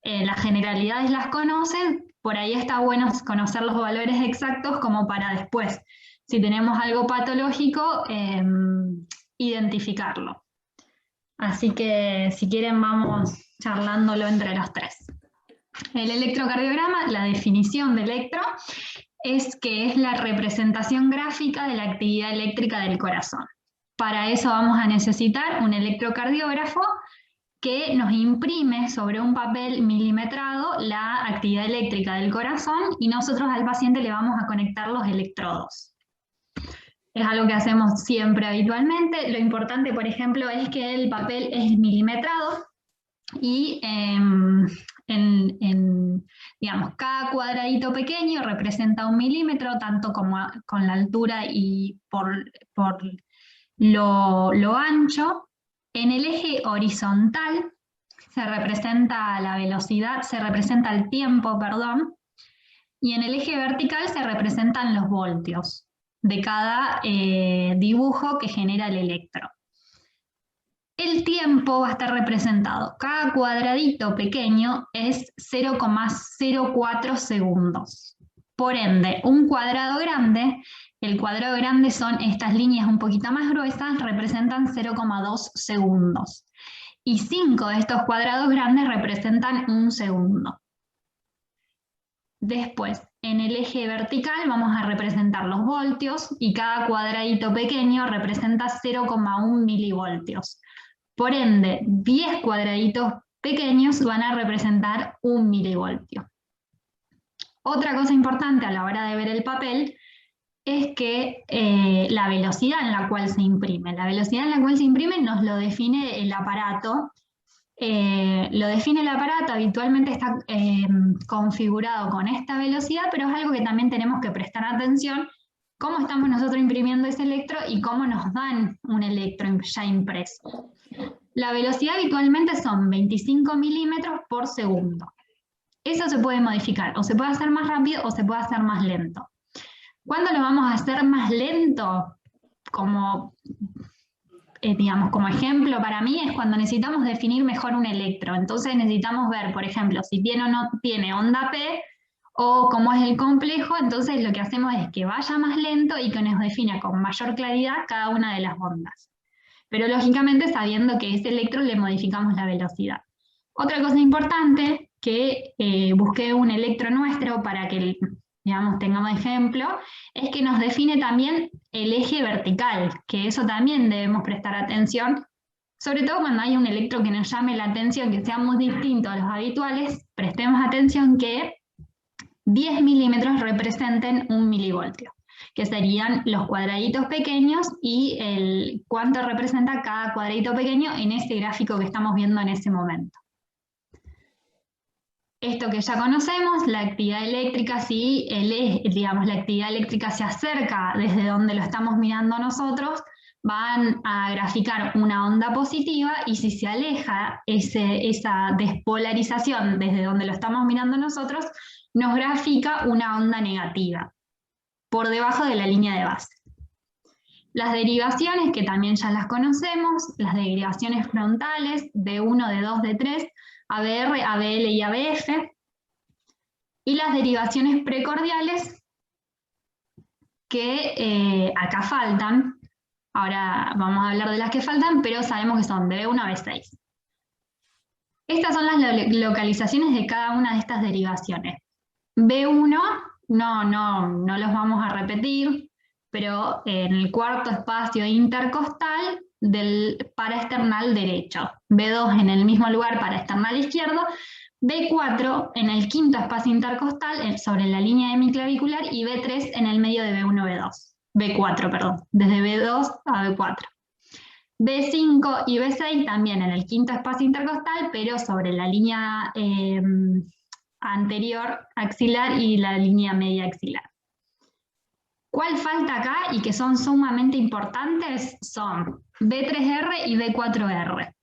las generalidades las conocen, por ahí está bueno conocer los valores exactos como para después, si tenemos algo patológico, identificarlo. Así que si quieren vamos charlándolo entre los tres. El electrocardiograma, la definición de electro, es que es la representación gráfica de la actividad eléctrica del corazón. Para eso vamos a necesitar un electrocardiógrafo que nos imprime sobre un papel milimetrado la actividad eléctrica del corazón y nosotros al paciente le vamos a conectar los electrodos. Es algo que hacemos siempre habitualmente. Lo importante, por ejemplo, es que el papel es milimetrado y digamos, cada cuadradito pequeño representa 1 milímetro, tanto como con la altura y por lo ancho. En el eje horizontal se representa la velocidad, se representa el tiempo, perdón, y en el eje vertical se representan los voltios de cada dibujo que genera el electro. El tiempo va a estar representado, cada cuadradito pequeño es 0,04 segundos. Por ende, un cuadrado grande, el cuadrado grande son estas líneas un poquito más gruesas, representan 0,2 segundos. Y 5 de estos cuadrados grandes representan 1 segundo. Después, en el eje vertical vamos a representar los voltios y cada cuadradito pequeño representa 0,1 milivoltios. Por ende, 10 cuadraditos pequeños van a representar 1 milivoltio. Otra cosa importante a la hora de ver el papel es que la velocidad en la cual se imprime. La velocidad en la cual se imprime nos lo define el aparato. Habitualmente está configurado con esta velocidad, pero es algo que también tenemos que prestar atención, cómo estamos nosotros imprimiendo ese electro y cómo nos dan un electro ya impreso. La velocidad habitualmente son 25 milímetros por segundo. Eso se puede modificar, o se puede hacer más rápido o se puede hacer más lento. ¿Cuándo lo vamos a hacer más lento? Digamos, como ejemplo para mí es cuando necesitamos definir mejor un electro. Entonces necesitamos ver, por ejemplo, si tiene o no tiene onda P, o cómo es el complejo. Entonces lo que hacemos es que vaya más lento y que nos defina con mayor claridad cada una de las ondas. Pero lógicamente sabiendo que ese electro le modificamos la velocidad. Otra cosa importante, que busqué un electro nuestro para que, digamos, tengamos ejemplo, es que nos define también el eje vertical, que eso también debemos prestar atención, sobre todo cuando hay un electro que nos llame la atención, que sea muy distinto a los habituales, prestemos atención que 10 milímetros representen 1 milivoltio, que serían los cuadraditos pequeños y el cuánto representa cada cuadradito pequeño en ese gráfico que estamos viendo en ese momento. Esto que ya conocemos, la actividad eléctrica, si digamos, la actividad eléctrica se acerca desde donde lo estamos mirando nosotros, van a graficar una onda positiva, y si se aleja esa despolarización desde donde lo estamos mirando nosotros, nos grafica una onda negativa, por debajo de la línea de base. Las derivaciones, que también ya las conocemos, las derivaciones frontales, D1, D2, D3, ABR, ABL y ABF, y las derivaciones precordiales que acá faltan. Ahora vamos a hablar de las que faltan, pero sabemos que son de B1 a B6. Estas son las localizaciones de cada una de estas derivaciones. B1, no los vamos a repetir, pero en el cuarto espacio intercostal del paraesternal derecho. B2 en el mismo lugar paraesternal izquierdo. B4 en el quinto espacio intercostal sobre la línea hemiclavicular, y B3 en el medio de B4, perdón, desde B2 a B4. B5 y B6 también en el quinto espacio intercostal, pero sobre la línea anterior axilar y la línea media axilar. ¿Cuál falta acá y que son sumamente importantes? Son B3R y B4R.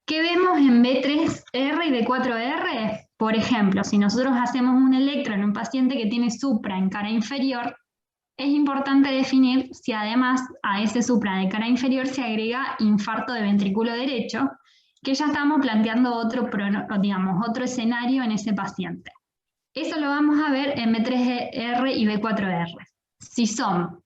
¿Qué vemos en B3R y B4R? Por ejemplo, si nosotros hacemos un electro en un paciente que tiene supra en cara inferior, es importante definir si además a ese supra de cara inferior se agrega infarto de ventrículo derecho, que ya estamos planteando otro escenario en ese paciente. Eso lo vamos a ver en B3R y B4R. Si son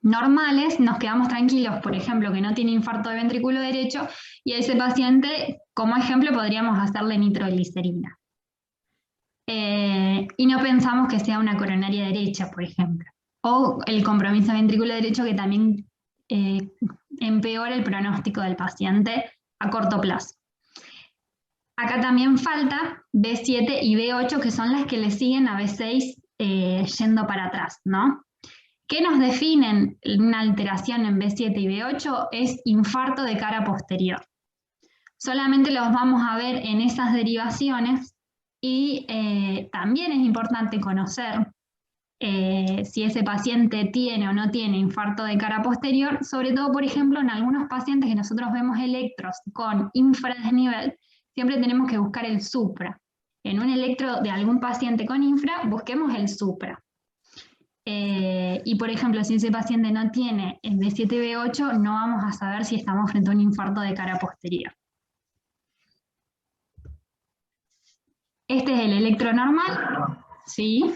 normales, nos quedamos tranquilos, por ejemplo, que no tiene infarto de ventrículo derecho, y a ese paciente, como ejemplo, podríamos hacerle nitroglicerina. Y no pensamos que sea una coronaria derecha, por ejemplo. O el compromiso de ventrículo derecho, que también empeora el pronóstico del paciente a corto plazo. Acá también falta B7 y B8, que son las que le siguen a B6 yendo para atrás, ¿no? ¿Qué nos definen una alteración en B7 y B8? Es infarto de cara posterior. Solamente los vamos a ver en esas derivaciones y también es importante conocer si ese paciente tiene o no tiene infarto de cara posterior, sobre todo, por ejemplo, en algunos pacientes que nosotros vemos electros con infradesnivel, siempre tenemos que buscar el supra. En un electro de algún paciente con infra, busquemos el supra. Y por ejemplo, si ese paciente no tiene el B7-B8, no vamos a saber si estamos frente a un infarto de cara posterior. Este es el electro normal, ¿sí?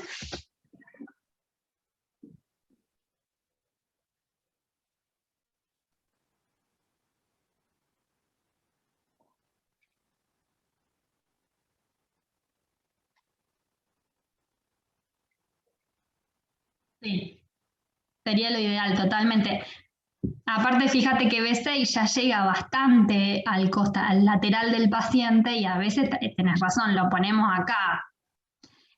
Sí, sería lo ideal, totalmente. Aparte, fíjate que B6 ya llega bastante al lateral del paciente y a veces tenés razón, lo ponemos acá.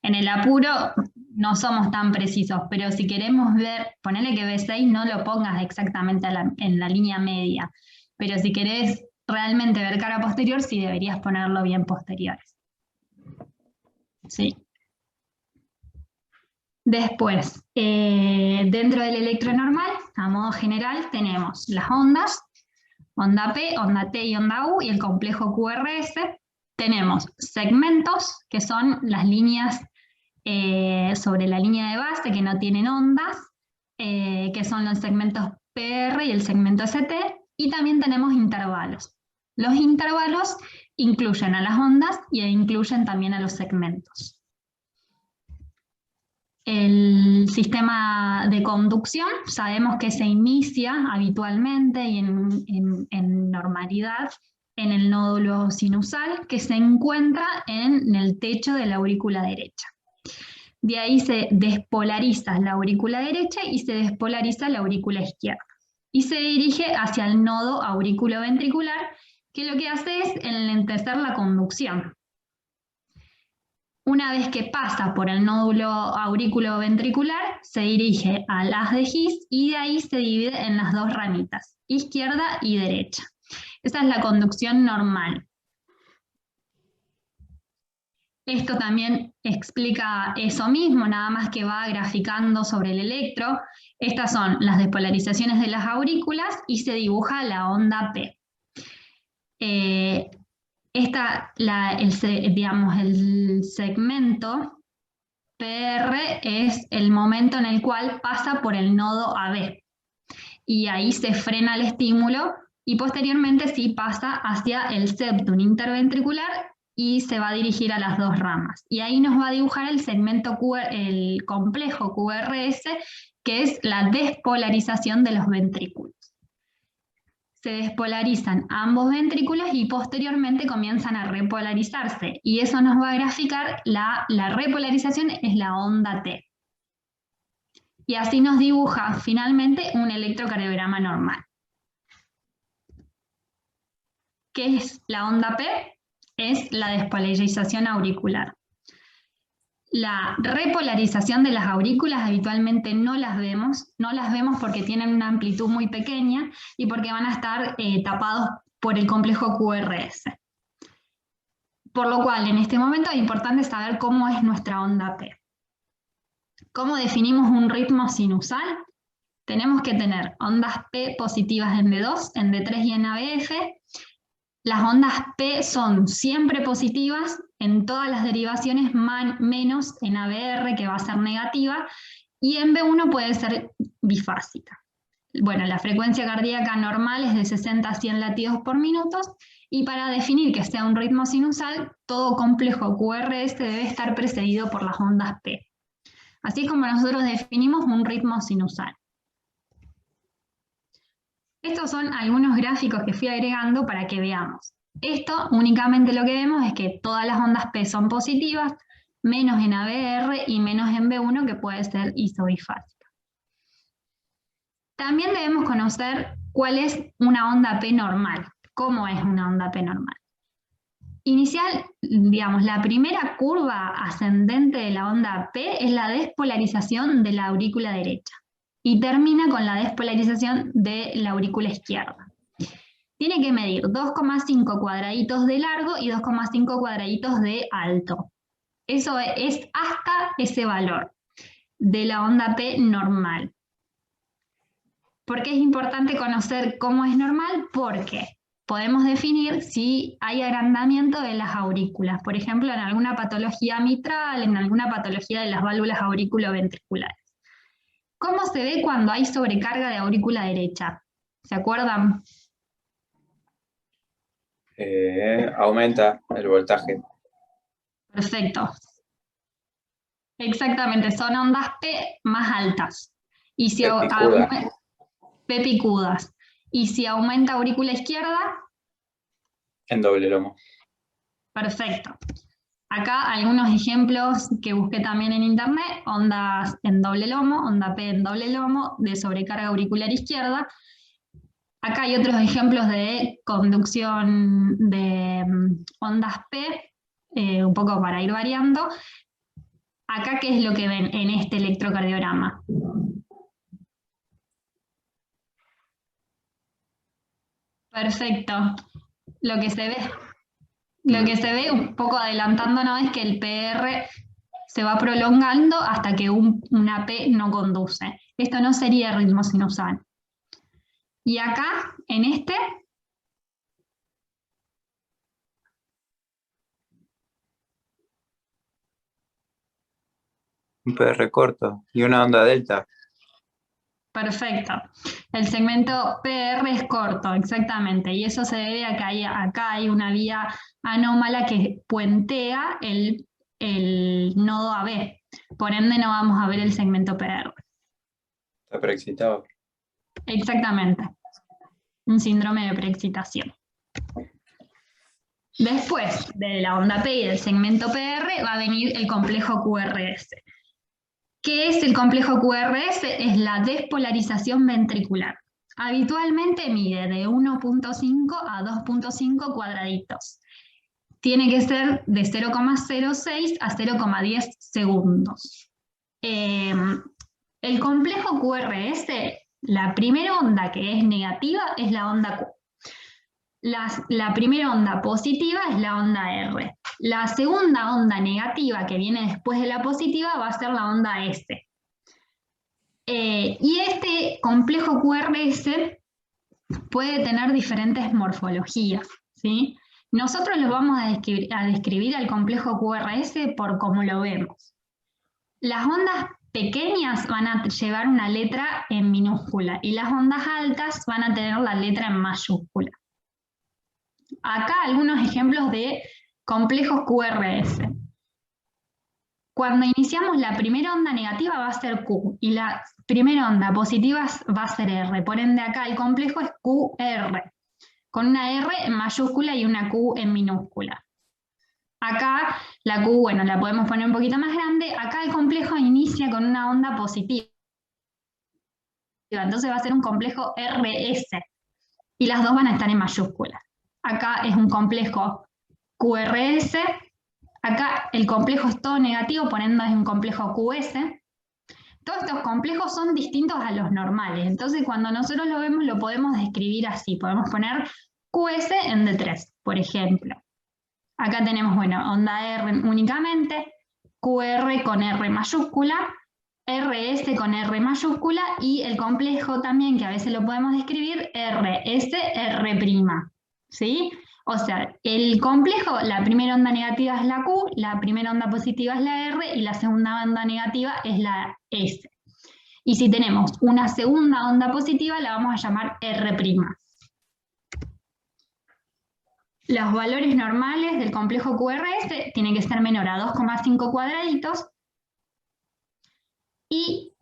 En el apuro no somos tan precisos, pero si queremos ver, ponele que B6 no lo pongas exactamente en la línea media, pero si querés realmente ver cara posterior, sí deberías ponerlo bien posteriores. Sí. Después, dentro del electro normal, a modo general, tenemos las ondas, onda P, onda T y onda U, y el complejo QRS. Tenemos segmentos, que son las líneas sobre la línea de base que no tienen ondas, que son los segmentos PR y el segmento ST, y también tenemos intervalos. Los intervalos incluyen a las ondas y incluyen también a los segmentos. El sistema de conducción sabemos que se inicia habitualmente y en normalidad en el nódulo sinusal que se encuentra en el techo de la aurícula derecha. De ahí se despolariza la aurícula derecha y se despolariza la aurícula izquierda. Y se dirige hacia el nodo auriculoventricular, que lo que hace es enlentecer la conducción. Una vez que pasa por el nódulo auriculoventricular, se dirige al haz de His y de ahí se divide en las dos ramitas, izquierda y derecha. Esa es la conducción normal. Esto también explica eso mismo, nada más que va graficando sobre el electro. Estas son las despolarizaciones de las aurículas y se dibuja la onda P. El segmento PR es el momento en el cual pasa por el nodo AB. Y ahí se frena el estímulo y posteriormente sí pasa hacia el septum interventricular y se va a dirigir a las dos ramas. Y ahí nos va a dibujar el segmento el complejo QRS, que es la despolarización de los ventrículos. Se despolarizan ambos ventrículos y posteriormente comienzan a repolarizarse. Y eso nos va a graficar, la repolarización es la onda T. Y así nos dibuja finalmente un electrocardiograma normal. ¿Qué es la onda P? Es la despolarización auricular. La repolarización de las aurículas habitualmente no las vemos porque tienen una amplitud muy pequeña y porque van a estar tapados por el complejo QRS. Por lo cual, en este momento es importante saber cómo es nuestra onda P. ¿Cómo definimos un ritmo sinusal? Tenemos que tener ondas P positivas en D2, en D3 y en ABF. Las ondas P son siempre positivas en todas las derivaciones, menos en ABR, que va a ser negativa, y en B1 puede ser bifásica. Bueno, la frecuencia cardíaca normal es de 60 a 100 latidos por minuto, Y para definir que sea un ritmo sinusal, todo complejo QRS debe estar precedido por las ondas P. Así es como nosotros definimos un ritmo sinusal. Estos son algunos gráficos que fui agregando para que veamos. Esto únicamente lo que vemos es que todas las ondas P son positivas, menos en ABR y menos en B1, que puede ser isobifásica. También debemos conocer cuál es una onda P normal. ¿Cómo es una onda P normal? Inicial, digamos, la primera curva ascendente de la onda P es la despolarización de la aurícula derecha y termina con la despolarización de la aurícula izquierda. Tiene que medir 2,5 cuadraditos de largo y 2,5 cuadraditos de alto. Eso es hasta ese valor de la onda P normal. ¿Por qué es importante conocer cómo es normal? Porque podemos definir si hay agrandamiento de las aurículas, por ejemplo, en alguna patología mitral, en alguna patología de las válvulas auriculoventriculares. ¿Cómo se ve cuando hay sobrecarga de aurícula derecha? ¿Se acuerdan? Aumenta el voltaje. Perfecto. Exactamente, son ondas P más altas. Y si P picudas. Y si aumenta aurícula izquierda, en doble lomo. perfecto. Acá algunos ejemplos que busqué también en internet, ondas en doble lomo, onda P en doble lomo, de sobrecarga auricular izquierda. Acá hay otros ejemplos de conducción de ondas P, un poco para ir variando. Acá, ¿qué es lo que ven en este electrocardiograma? Perfecto. Lo que se ve un poco adelantándonos es que el PR se va prolongando hasta que una P no conduce. Esto no sería ritmo sinusal. Y acá, en este, Un PR corto y una onda delta. perfecto. El segmento PR es corto, exactamente. Y eso se debe a que acá hay una vía anómala que puentea el nodo AB. Por ende, no vamos a ver el segmento PR. Está preexcitado. Exactamente. Un síndrome de preexcitación. Después de la onda P y del segmento PR va a venir el complejo QRS. ¿Qué es el complejo QRS? Es la despolarización ventricular. Habitualmente mide de 1,5 a 2,5 cuadraditos. Tiene que ser de 0,06 a 0,10 segundos. El complejo QRS, la primera onda que es negativa es la onda Q. La primera onda positiva es la onda R. La segunda onda negativa que viene después de la positiva va a ser la onda S. Y este complejo QRS puede tener diferentes morfologías, ¿sí? Nosotros lo vamos a describir al complejo QRS por cómo lo vemos. Las ondas pequeñas van a llevar una letra en minúscula y las ondas altas van a tener la letra en mayúscula. Acá algunos ejemplos de complejos QRS. Cuando iniciamos la primera onda negativa va a ser Q y la primera onda positiva va a ser R. Por ende acá el complejo es QR, con una R en mayúscula y una Q en minúscula. Acá la Q, bueno, la podemos poner un poquito más grande. Acá el complejo inicia con una onda positiva. Entonces va a ser un complejo RS. Y las dos van a estar en mayúscula. Acá es un complejo QRS. Acá el complejo es todo negativo, por ende es un complejo QS. Todos estos complejos son distintos a los normales. Entonces cuando nosotros lo vemos lo podemos describir así. Podemos poner QS en D3, por ejemplo. Acá tenemos, bueno, onda R únicamente, QR con R mayúscula, RS con R mayúscula y el complejo también, que a veces lo podemos describir, RS, R', ¿sí? O sea, el complejo, la primera onda negativa es la Q, la primera onda positiva es la R y la segunda onda negativa es la S. Y si tenemos una segunda onda positiva, la vamos a llamar R'. los valores normales del complejo QRS tienen que ser menor a 2,5 cuadraditos, y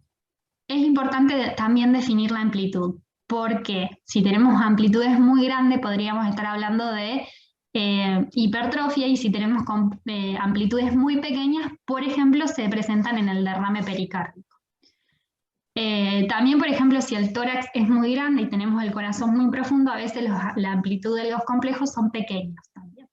es importante también definir la amplitud, porque si tenemos amplitudes muy grandes podríamos estar hablando de hipertrofia, y si tenemos amplitudes muy pequeñas, por ejemplo, se presentan en el derrame pericárdico. También, por ejemplo, si el tórax es muy grande y tenemos el corazón muy profundo, a veces la amplitud de los complejos son pequeños también.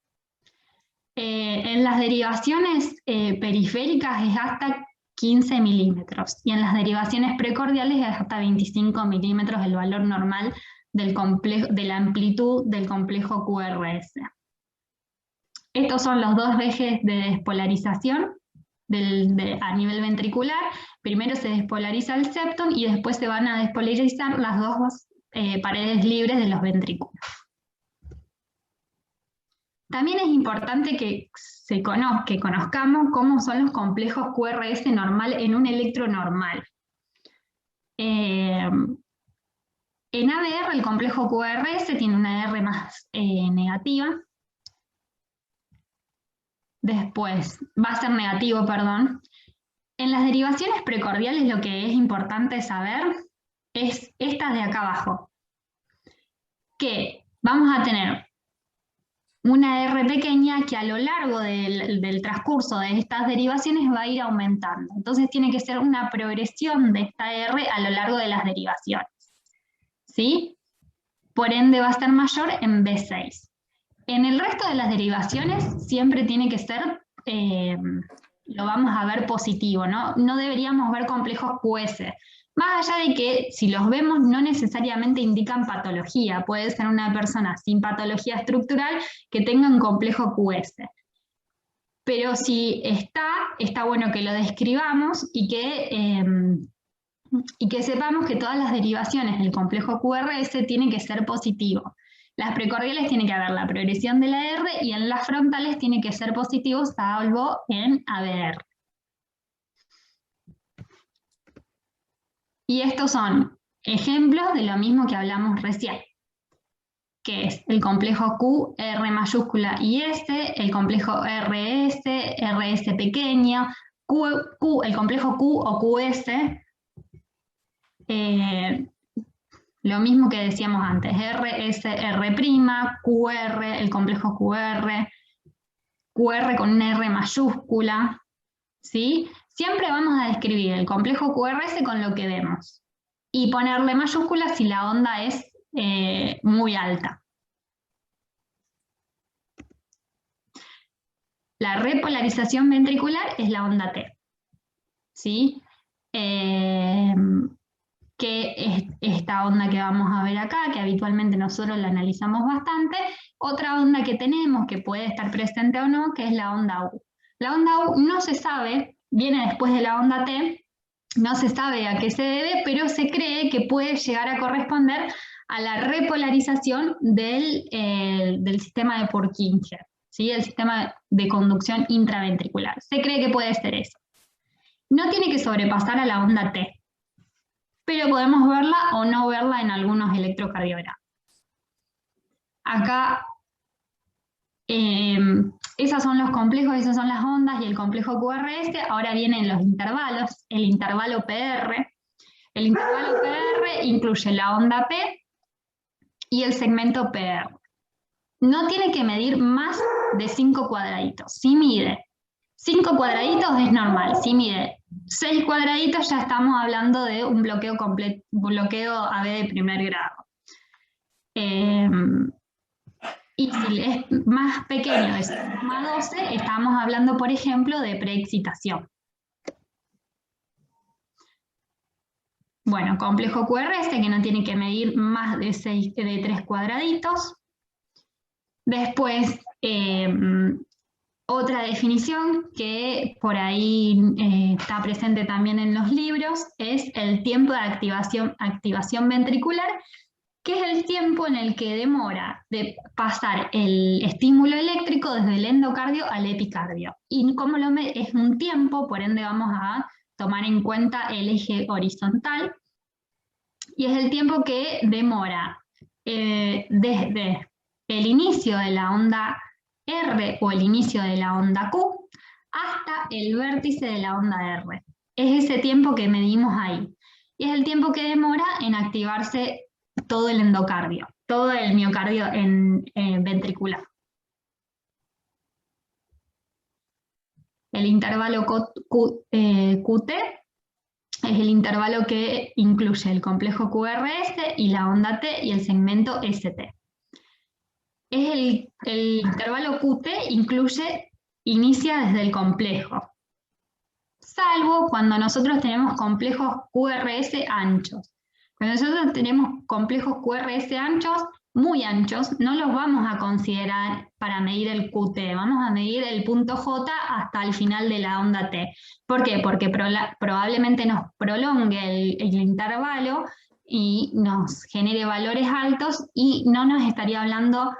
En las derivaciones periféricas es hasta 15 milímetros, y en las derivaciones precordiales es hasta 25 milímetros el valor normal de la amplitud del complejo QRS. Estos son los dos ejes de despolarización a nivel ventricular. Primero se despolariza el septum y después se van a despolarizar las dos paredes libres de los ventrículos. También es importante que conozcamos cómo son los complejos QRS normal en un electro normal. En ABR el complejo QRS tiene una R más negativa. Después, va a ser negativo, perdón. En las derivaciones precordiales lo que es importante saber es estas de acá abajo, que vamos a tener una R pequeña que a lo largo del transcurso de estas derivaciones va a ir aumentando. Entonces tiene que ser una progresión de esta R a lo largo de las derivaciones, ¿sí? Por ende va a ser mayor en B6. En el resto de las derivaciones siempre tiene que ser, lo vamos a ver positivo, ¿no? No deberíamos ver complejos QS. Más allá de que si los vemos no necesariamente indican patología, puede ser una persona sin patología estructural que tenga un complejo QS. Pero si está bueno que lo describamos y que sepamos que todas las derivaciones del complejo QRS tienen que ser positivo. Las precordiales tiene que haber la progresión de la R y en las frontales tiene que ser positivo, salvo en ABR. Y estos son ejemplos de lo mismo que hablamos recién, que es el complejo Q, R mayúscula y S, el complejo RS, RS pequeña, el complejo Q o QS, lo mismo que decíamos antes, RS, R', QR, el complejo QR, QR con una R mayúscula, ¿sí? Siempre vamos a describir el complejo QRS con lo que vemos y ponerle mayúscula si la onda es muy alta. La repolarización ventricular es la onda T, ¿sí? Que es esta onda que vamos a ver acá, que habitualmente nosotros la analizamos bastante. Otra onda que tenemos, que puede estar presente o no, que es la onda U. La onda U no se sabe, viene después de la onda T, no se sabe a qué se debe, pero se cree que puede llegar a corresponder a la repolarización del sistema de Purkinje, ¿sí? El sistema de conducción intraventricular. Se cree que puede ser eso. No tiene que sobrepasar a la onda T, pero podemos verla o no verla en algunos electrocardiogramas. Acá, esos son los complejos, esas son las ondas y el complejo QRS. Ahora vienen los intervalos, el intervalo PR. El intervalo PR incluye la onda P y el segmento PR. No tiene que medir más de 5 cuadraditos. Si mide 5 cuadraditos es normal, si mide 6 cuadraditos ya estamos hablando de un bloqueo completo, bloqueo AB de primer grado. Y si es más pequeño, de 6,12, estamos hablando, por ejemplo, de preexcitación. Bueno, complejo QRS que no tiene que medir más de 3 cuadraditos. Después, otra definición que por ahí está presente también en los libros es el tiempo de activación ventricular, que es el tiempo en el que demora de pasar el estímulo eléctrico desde el endocardio al epicardio. Y como es un tiempo, por ende vamos a tomar en cuenta el eje horizontal, y es el tiempo que demora desde el inicio de la onda R o el inicio de la onda Q hasta el vértice de la onda R. Es ese tiempo que medimos ahí. Y es el tiempo que demora en activarse todo el endocardio, todo el miocardio ventricular. El intervalo QT es el intervalo que incluye el complejo QRS y la onda T y el segmento ST. El intervalo QT inicia desde el complejo, salvo cuando nosotros tenemos complejos QRS anchos. Cuando nosotros tenemos complejos QRS anchos, muy anchos, no los vamos a considerar para medir el QT, vamos a medir el punto J hasta el final de la onda T. ¿Por qué? Porque probablemente nos prolongue el intervalo y nos genere valores altos y no nos estaría hablando,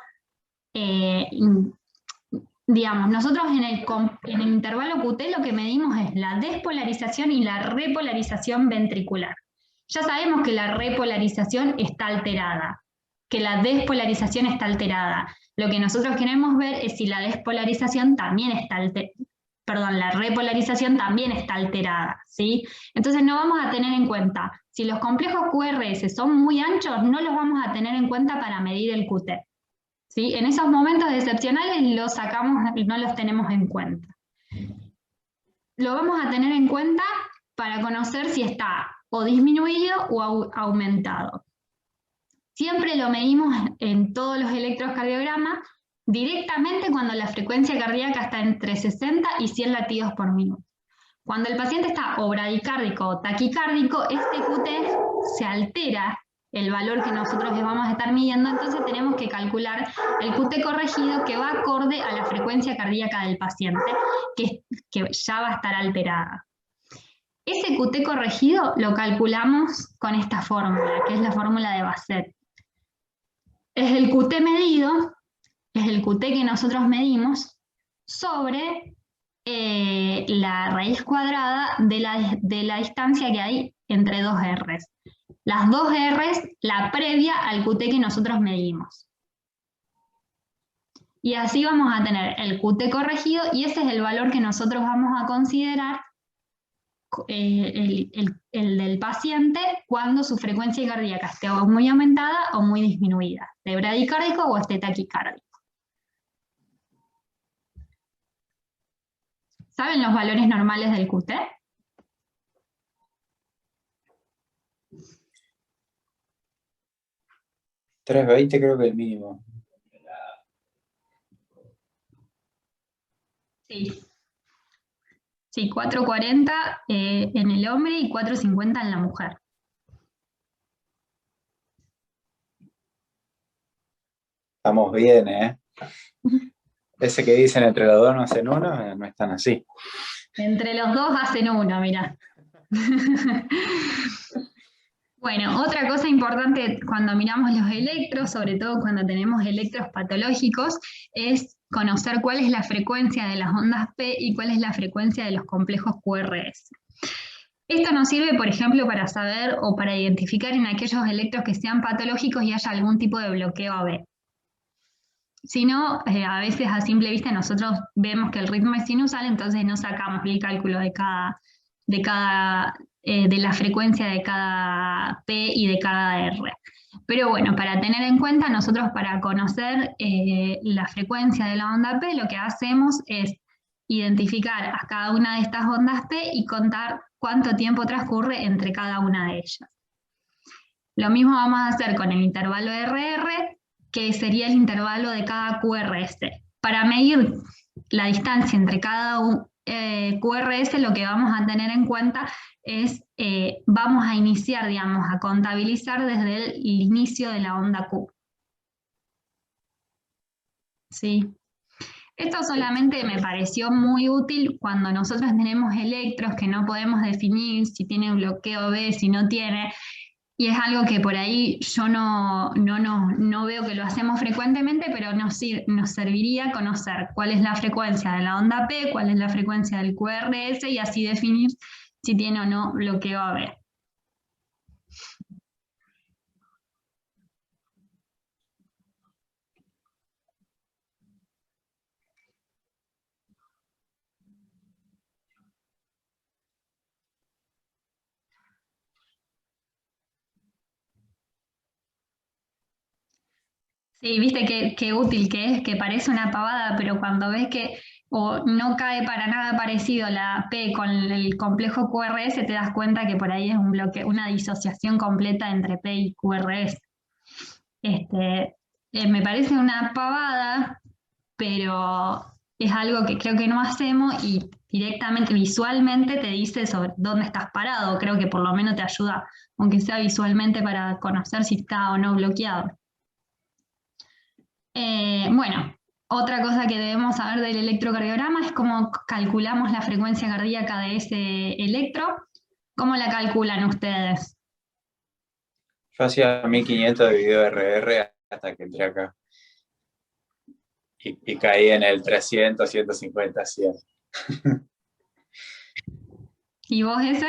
digamos, nosotros en el intervalo QT lo que medimos es la despolarización y la repolarización ventricular. Ya sabemos que la repolarización está alterada, que la despolarización está alterada. Lo que nosotros queremos ver es si la despolarización también está la repolarización también está alterada, ¿sí? Entonces no vamos a tener en cuenta, si los complejos QRS son muy anchos, no los vamos a tener en cuenta para medir el QT. ¿Sí? En esos momentos excepcionales los sacamos y no los tenemos en cuenta. Lo vamos a tener en cuenta para conocer si está o disminuido o aumentado. Siempre lo medimos en todos los electrocardiogramas directamente cuando la frecuencia cardíaca está entre 60 y 100 latidos por minuto. Cuando el paciente está o bradicárdico o taquicárdico, este QT se altera el valor que nosotros le vamos a estar midiendo, entonces tenemos que calcular el QT corregido que va acorde a la frecuencia cardíaca del paciente, que ya va a estar alterada. Ese QT corregido lo calculamos con esta fórmula, que es la fórmula de Bassett. Es el QT medido, es el QT que nosotros medimos, sobre la raíz cuadrada de la distancia que hay entre dos R's. Las dos R's, la previa al QT que nosotros medimos. Y así vamos a tener el QT corregido y ese es el valor que nosotros vamos a considerar el del paciente cuando su frecuencia cardíaca esté o muy aumentada o muy disminuida, esté bradicárdico o esté taquicárdico. ¿Saben los valores normales del QT? $320 creo que el mínimo. Sí. Sí, 440 en el hombre y 450 en la mujer. Estamos bien, ¿eh? Ese que dicen entre los dos no hacen uno, no es tan así. Entre los dos hacen uno, mirá. Bueno, otra cosa importante cuando miramos los electros, sobre todo cuando tenemos electros patológicos, es conocer cuál es la frecuencia de las ondas P y cuál es la frecuencia de los complejos QRS. Esto nos sirve, por ejemplo, para saber o para identificar en aquellos electros que sean patológicos y haya algún tipo de bloqueo AB. Si no, a veces a simple vista nosotros vemos que el ritmo es sinusal, entonces no sacamos el cálculo de la frecuencia de cada P y de cada R. Pero bueno, para tener en cuenta, nosotros para conocer la frecuencia de la onda P, lo que hacemos es identificar a cada una de estas ondas P y contar cuánto tiempo transcurre entre cada una de ellas. Lo mismo vamos a hacer con el intervalo RR, que sería el intervalo de cada QRS. Para medir la distancia entre cada QRS, lo que vamos a tener en cuenta es, vamos a iniciar, digamos, a contabilizar desde el inicio de la onda Q. ¿Sí? Esto solamente me pareció muy útil cuando nosotros tenemos electros que no podemos definir si tiene bloqueo B, si no tiene. Y es algo que por ahí yo no veo que lo hacemos frecuentemente, pero nos serviría conocer cuál es la frecuencia de la onda P, cuál es la frecuencia del QRS y así definir si tiene o no bloqueo AB. Sí, viste qué útil que es, que parece una pavada, pero cuando ves que o no cae para nada parecido la P con el complejo QRS, te das cuenta que por ahí es un bloque, una disociación completa entre P y QRS. Me parece una pavada, pero es algo que creo que no hacemos y directamente, visualmente te dice sobre dónde estás parado. Creo que por lo menos te ayuda, aunque sea visualmente, para conocer si está o no bloqueado. Bueno, otra cosa que debemos saber del electrocardiograma es cómo calculamos la frecuencia cardíaca de ese electro. ¿Cómo la calculan ustedes? Yo hacía 1500 dividido RR hasta que entré acá. Y caí en el 300, 150, 100. ¿Y vos ese?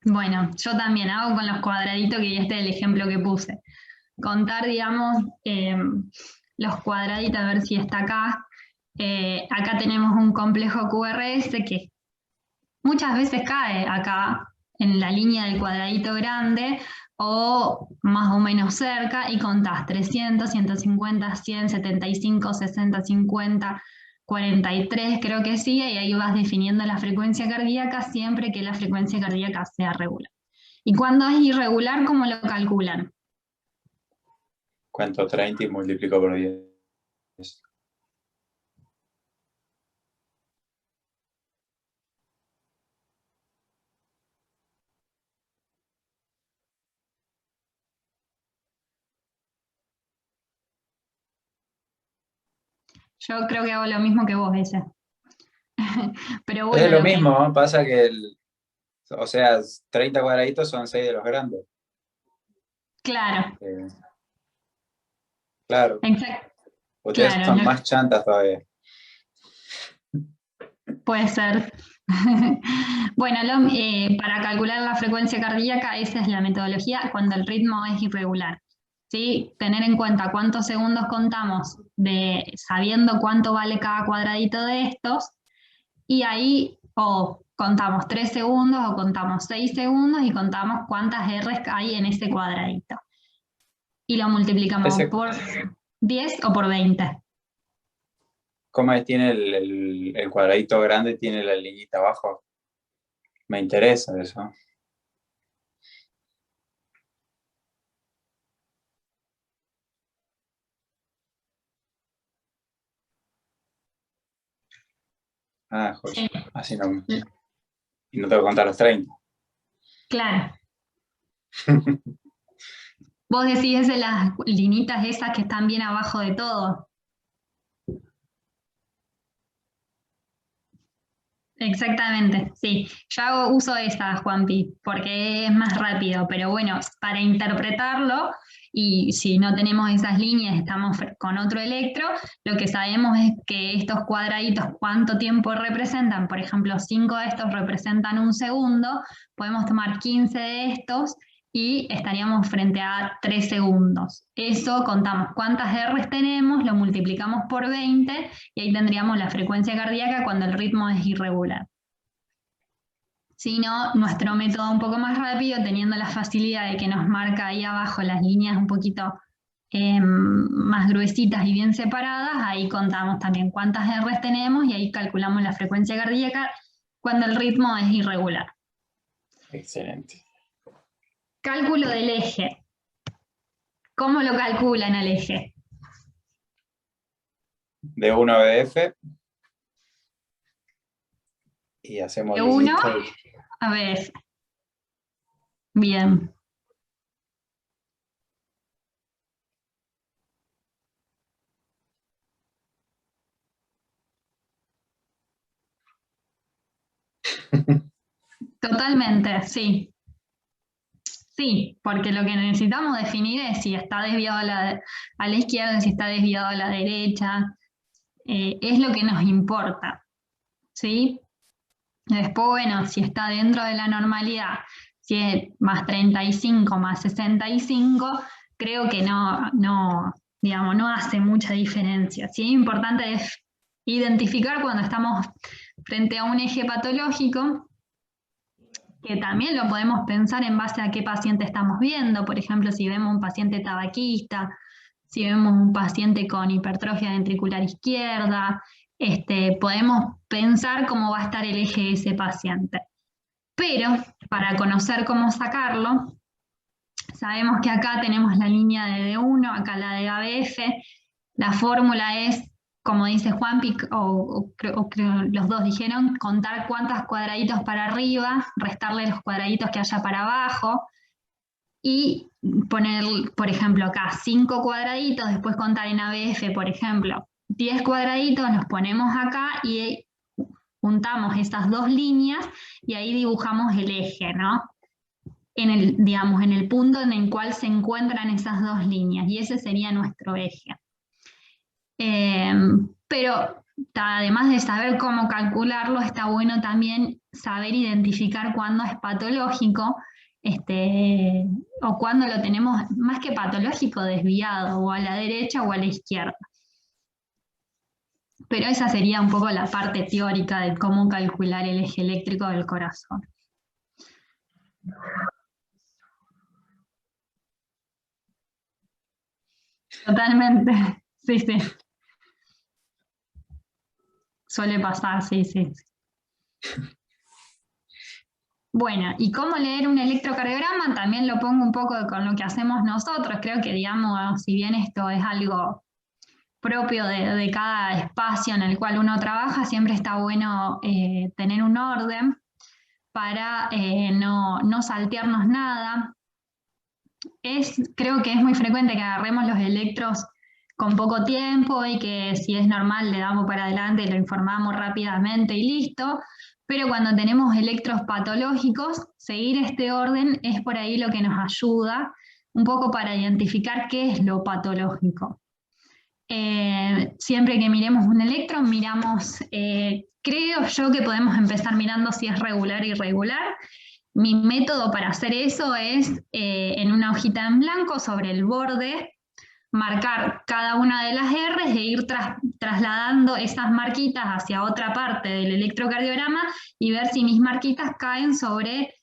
Bueno, yo también hago con los cuadraditos, que este es el ejemplo que puse. Contar, digamos, los cuadraditos, a ver si está acá. Acá tenemos un complejo QRS que muchas veces cae acá en la línea del cuadradito grande o más o menos cerca y contás 300, 150, 100, 75, 60, 50, 43, creo que sí, y ahí vas definiendo la frecuencia cardíaca siempre que la frecuencia cardíaca sea regular. ¿Y cuando es irregular, cómo lo calculan? Cuento 30 y multiplico por 10. Yo creo que hago lo mismo que vos, ese. Pero bueno, Es lo mismo, ¿no? Pasa que, o sea, 30 cuadraditos son 6 de los grandes. Claro. Claro. Exacto. Ustedes Claro, son más chantas todavía. puede ser. Bueno, para calcular la frecuencia cardíaca, esa es la metodología cuando el ritmo es irregular. ¿Sí? Tener en cuenta cuántos segundos contamos sabiendo cuánto vale cada cuadradito de estos, y ahí o contamos 3 segundos o contamos 6 segundos y contamos cuántas R's hay en ese cuadradito. Y lo multiplicamos por 10 o por 20. ¿Cómo tiene el cuadradito grande, tiene la liñita abajo? Me interesa eso. Ah, joder. Sí. Así no. Y no tengo que contar los 30. Claro. Vos decís de las linitas esas que están bien abajo de todo. Exactamente, sí. Yo hago uso de esa, Juanpi, porque es más rápido, pero bueno, para interpretarlo, y si no tenemos esas líneas, estamos con otro electro, lo que sabemos es que estos cuadraditos, cuánto tiempo representan. Por ejemplo, 5 de estos representan un segundo, podemos tomar 15 de estos y estaríamos frente a 3 segundos. Eso contamos cuántas R's tenemos, lo multiplicamos por 20 y ahí tendríamos la frecuencia cardíaca cuando el ritmo es irregular. Si no, nuestro método un poco más rápido, teniendo la facilidad de que nos marca ahí abajo las líneas un poquito más gruesitas y bien separadas, ahí contamos también cuántas R's tenemos y ahí calculamos la frecuencia cardíaca cuando el ritmo es irregular. Excelente. Cálculo del eje. ¿Cómo lo calculan el eje? De 1 a BF. Y hacemos De 1 límite. a BF. Bien. Totalmente, sí. Sí, porque lo que necesitamos definir es si está desviado a la izquierda, si está desviado a la derecha. Es lo que nos importa, ¿sí? Después, bueno, si está dentro de la normalidad, si es más 35, más 65, creo que digamos, no hace mucha diferencia. Sí, importante es identificar cuando estamos frente a un eje patológico, que también lo podemos pensar en base a qué paciente estamos viendo. Por ejemplo, si vemos un paciente tabaquista, si vemos un paciente con hipertrofia ventricular izquierda, podemos pensar cómo va a estar el eje de ese paciente. Pero para conocer cómo sacarlo, sabemos que acá tenemos la línea de D1, acá la de ABF. La fórmula es, como dice Juanpi, o creo los dos dijeron, contar cuántos cuadraditos para arriba, restarle los cuadraditos que haya para abajo, y poner, por ejemplo, acá 5 cuadraditos, después contar en ABF, por ejemplo, 10 cuadraditos, los ponemos acá y juntamos esas dos líneas y ahí dibujamos el eje, ¿no? Digamos, en el punto en el cual se encuentran esas dos líneas, y ese sería nuestro eje. Pero además de saber cómo calcularlo, está bueno también saber identificar cuándo es patológico, o cuándo lo tenemos, más que patológico, desviado, o a la derecha o a la izquierda. Pero esa sería un poco la parte teórica de cómo calcular el eje eléctrico del corazón. Totalmente, sí, sí. Suele pasar, sí, sí. Bueno, ¿y cómo leer un electrocardiograma? También lo pongo un poco con lo que hacemos nosotros. Creo que, digamos, si bien esto es algo propio de cada espacio en el cual uno trabaja, siempre está bueno tener un orden para no saltearnos nada. Creo que es muy frecuente que agarremos los electros con poco tiempo y que si es normal le damos para adelante, lo informamos rápidamente y listo. Pero cuando tenemos electros patológicos, seguir este orden es por ahí lo que nos ayuda un poco para identificar qué es lo patológico. Siempre que miremos un electro, miramos, creo yo que podemos empezar mirando si es regular o irregular. Mi método para hacer eso es en una hojita en blanco sobre el borde, marcar cada una de las R's e ir trasladando esas marquitas hacia otra parte del electrocardiograma y ver si mis marquitas caen sobre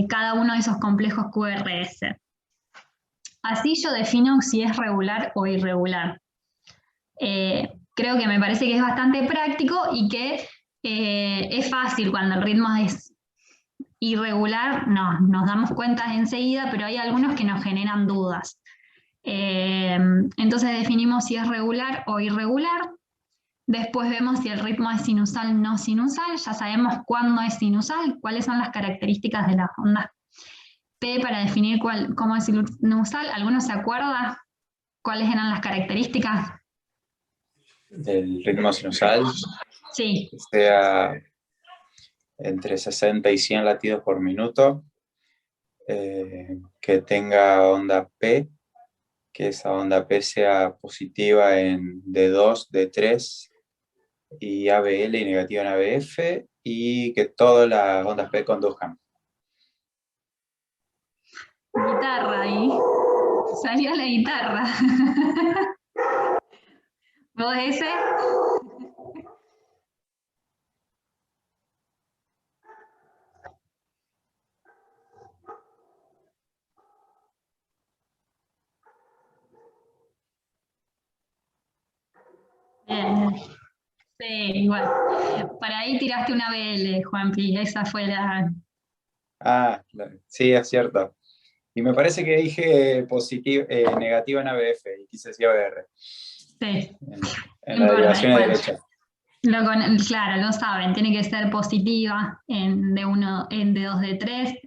cada uno de esos complejos QRS. Así yo defino si es regular o irregular. Creo que me parece que es bastante práctico y que es fácil cuando el ritmo es irregular, nos damos cuenta enseguida, pero hay algunos que nos generan dudas. Entonces definimos si es regular o irregular. Después vemos si el ritmo es sinusal o no sinusal. Ya sabemos cuándo es sinusal, cuáles son las características de las ondas P para definir cómo es sinusal. ¿Alguno se acuerda cuáles eran las características? Del ritmo sinusal. Sí. Que sea entre 60 y 100 latidos por minuto, que tenga onda P, que esa onda P sea positiva en D2, D3 y ABL y negativa en ABF, y que todas las ondas P conduzcan. Guitarra ahí. Salió la guitarra. ¿Vos ese? Bien. Sí, igual. Para ahí tiraste una BL, Juanpi, esa fue la... Ah, sí, es cierto. Y me parece que dije negativa en ABF y quise decir ABR. Sí. En la derivación de derecha. Claro, lo saben, tiene que ser positiva en D1, en D2, D3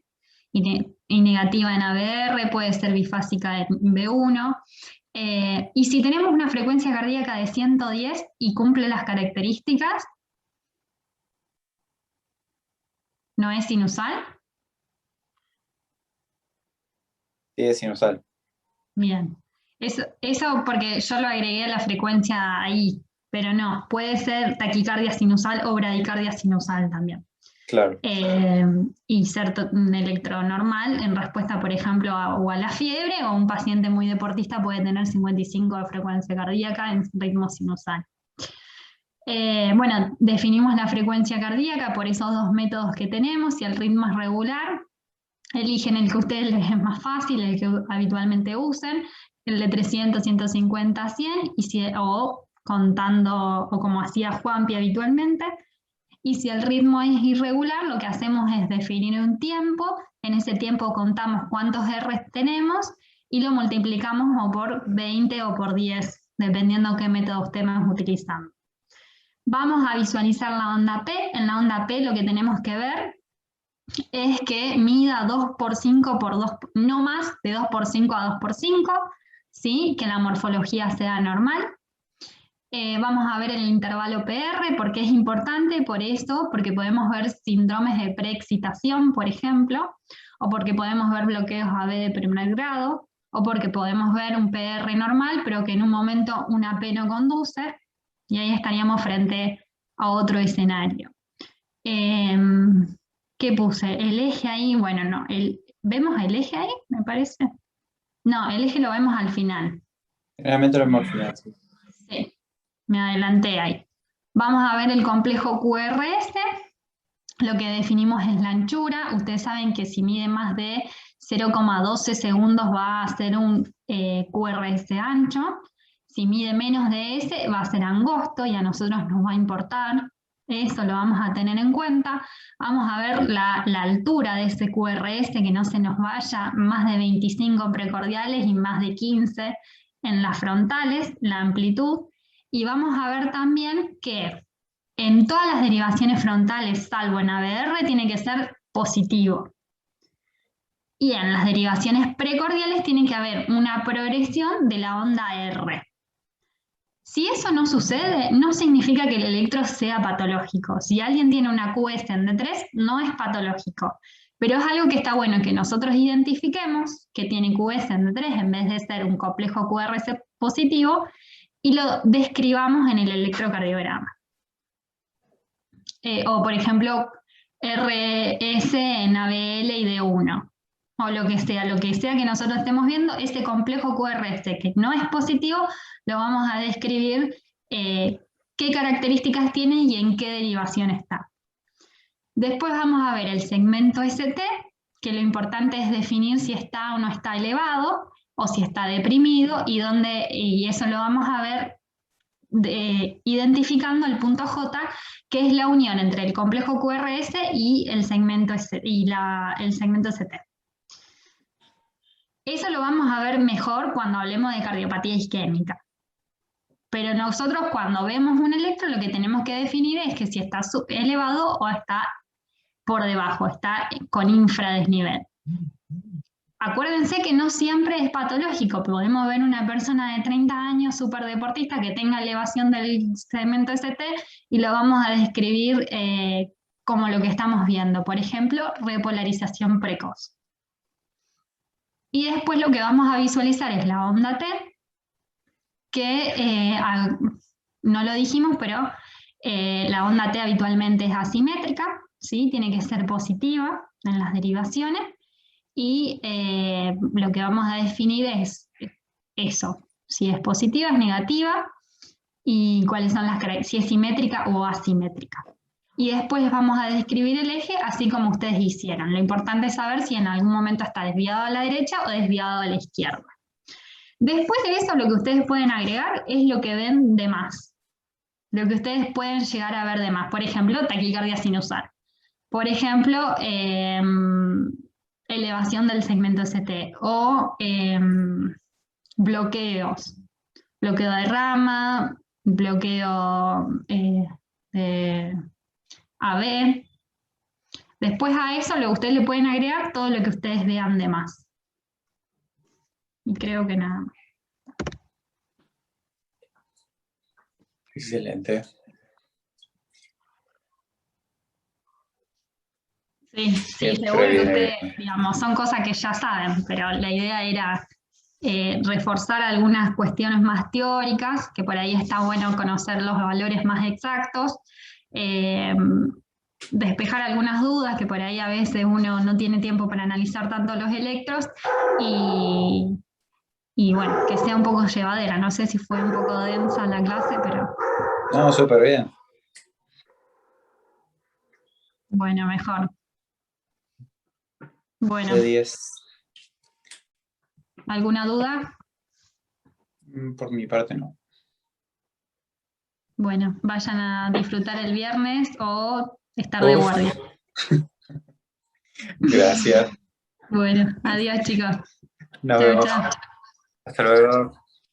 y negativa en ABR, puede ser bifásica en B1. Y si tenemos una frecuencia cardíaca de 110 y cumple las características, ¿no es sinusal? Sí, es sinusal. Bien. Eso porque yo lo agregué a la frecuencia ahí, pero no, puede ser taquicardia sinusal o bradicardia sinusal también. Claro. Y ser un electro normal en respuesta, por ejemplo, o a la fiebre, o un paciente muy deportista puede tener 55 de frecuencia cardíaca en ritmo sinusal. Bueno, definimos la frecuencia cardíaca por esos dos métodos que tenemos. Si el ritmo es regular, eligen el que a ustedes les es más fácil, el que habitualmente usen, el de 300, 150, 100, o contando, o como hacía Juanpi habitualmente. Y si el ritmo es irregular, lo que hacemos es definir un tiempo, en ese tiempo contamos cuántos R tenemos y lo multiplicamos o por 20 o por 10, dependiendo qué método estemos utilizando. Vamos a visualizar la onda P. En la onda P lo que tenemos que ver es que mida 2 por 5 por 2, no más de 2 por 5 a 2 por 5, ¿sí? Que la morfología sea normal. Vamos a ver el intervalo PR, porque es importante, por eso, porque podemos ver síndromes de preexcitación, por ejemplo, o porque podemos ver bloqueos AB de primer grado, o porque podemos ver un PR normal, pero que en un momento una P no conduce, y ahí estaríamos frente a otro escenario. ¿Qué puse? El eje ahí, bueno, no, ¿vemos el eje ahí, me parece? No, el eje lo vemos al final. Generalmente lo vemos al final, sí. Sí, me adelanté ahí. Vamos a ver el complejo QRS. Lo que definimos es la anchura. Ustedes saben que si mide más de 0,12 segundos va a ser un QRS ancho. Si mide menos de ese va a ser angosto y a nosotros nos va a importar. Eso lo vamos a tener en cuenta. Vamos a ver la altura de ese QRS, que no se nos vaya más de 25 precordiales y más de 15 en las frontales, la amplitud. Y vamos a ver también que en todas las derivaciones frontales, salvo en ABR, tiene que ser positivo. Y en las derivaciones precordiales tiene que haber una progresión de la onda R. Si eso no sucede, no significa que el electro sea patológico. Si alguien tiene una QS en D3, no es patológico. Pero es algo que está bueno que nosotros identifiquemos que tiene QS en D3 en vez de ser un complejo QRS positivo y lo describamos en el electrocardiograma. O por ejemplo, RS en ABL y D1, o lo que sea que nosotros estemos viendo, ese complejo QRS que no es positivo, lo vamos a describir qué características tiene y en qué derivación está. Después vamos a ver el segmento ST, que lo importante es definir si está o no está elevado, o si está deprimido, y eso lo vamos a ver identificando el punto J, que es la unión entre el complejo QRS y el segmento ST. Eso lo vamos a ver mejor cuando hablemos de cardiopatía isquémica. Pero nosotros cuando vemos un electro lo que tenemos que definir es que si está elevado o está por debajo, está con infradesnivel. Acuérdense que no siempre es patológico. Podemos ver una persona de 30 años, súper deportista, que tenga elevación del segmento ST y lo vamos a describir como lo que estamos viendo. Por ejemplo, repolarización precoz. Y después lo que vamos a visualizar es la onda T, que no lo dijimos, pero la onda T habitualmente es asimétrica, ¿sí? Tiene que ser positiva en las derivaciones. Y lo que vamos a definir es eso, si es positiva, es negativa, y cuáles son las características, si es simétrica o asimétrica. Y después vamos a describir el eje así como ustedes hicieron. Lo importante es saber si en algún momento está desviado a la derecha o desviado a la izquierda. Después de eso, lo que ustedes pueden agregar es lo que ven de más. Lo que ustedes pueden llegar a ver de más. Por ejemplo, taquicardia sinusal. Por ejemplo, elevación del segmento ST o bloqueos, bloqueo de rama, bloqueo de AB. Después a eso ustedes le pueden agregar todo lo que ustedes vean de más. Y creo que nada más. Excelente. Sí, seguro que ustedes, digamos, son cosas que ya saben, pero la idea era reforzar algunas cuestiones más teóricas, que por ahí está bueno conocer los valores más exactos, despejar algunas dudas, que por ahí a veces uno no tiene tiempo para analizar tanto los electros, y bueno, que sea un poco llevadera. No sé si fue un poco densa la clase, pero No, súper bien. Bueno, mejor. Bueno, De 10. ¿alguna duda? Por mi parte no. Bueno, vayan a disfrutar el viernes o estar de Uf, guardia. gracias. Bueno, adiós chicos. Nos Chao, vemos. chao. Hasta luego.